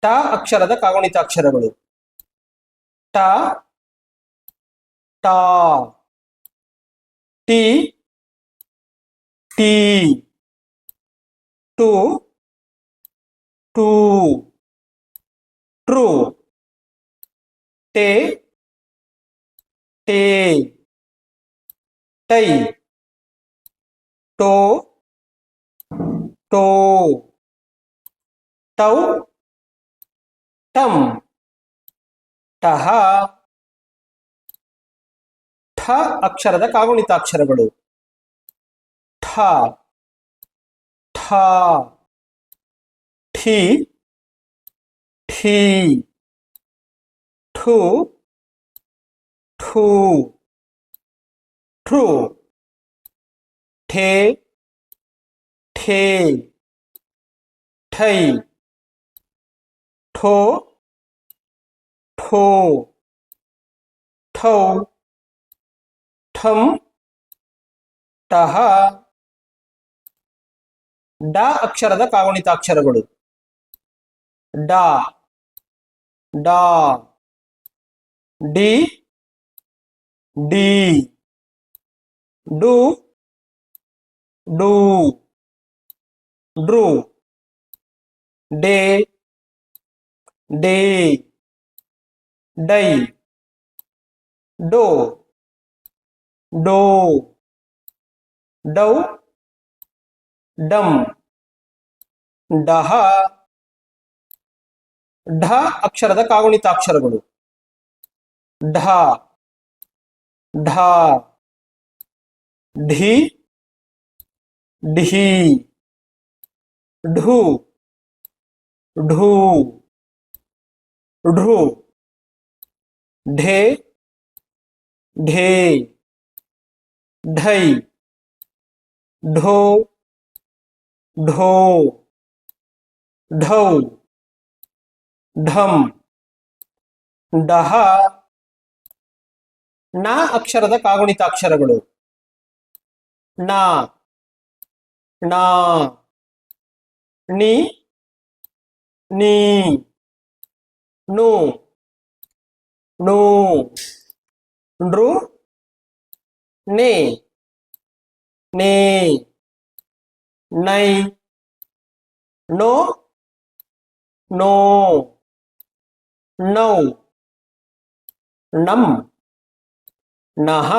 ಟ ಅಕ್ಷರದ ಕಾಗುಣಿತಾಕ್ಷರಗಳು. ಟ, ಟಾ, ಟಿ, ಟೀ, ಟು, ಟೂ, ಟ್ರೂ, ಟೇ, ಟೇ, ಟೈ, ಟೋ, ಟೋ, ಟೌ, ಟಂ, ಟಹ. ಠ ಅಕ್ಷರದ ಕಾಗುಣಿತಾಕ್ಷರಗಳು. ಠ, ಠ, ಠಿ, ಠೀ, ಠು, ಠೂ, ಟ್ರೂ, ಠೇ, ಠೇ, ಠೈ, ಠೋ, ಠೋ, ಠೌ, ಠಂ, ಟಹ. ಡ ಅಕ್ಷರದ ಕಾಗುಣಿತಾಕ್ಷರಗಳು. ಡಾ, ಡಾ, ಡಿ, ಡಿ, ಡು, ಡೂ, ಡ್ರೂ, ಡೇ, ಡೇ, ಡೈ, ಡೋ, ಡೋ, ಡೌ, ಡಮ್, ಡಹ. ಢ ಅಕ್ಷರದ ಕಾಗುಣಿತಾಕ್ಷರಗಳು. ಢ, ಢ, ಢಿ, ಢೀ, ಢೂ, ಢೂ, ಢೃ, ಢೇ, ಢೇ, ಢೈ, ಢೋ, ಢೋ, ಢೌ, ಢಂ, ಡಹ. ನ ಅಕ್ಷರದ ಕಾಗುಣಿತಾಕ್ಷರಗಳು. ನ, ನಾ, ನಿ, ನೀ, ನು, ನೂ, ನೃ, ನೇ, ನೇ, ನೈ, ನೋ, ನೋ, ನೌ, ನಂ, ನಹ.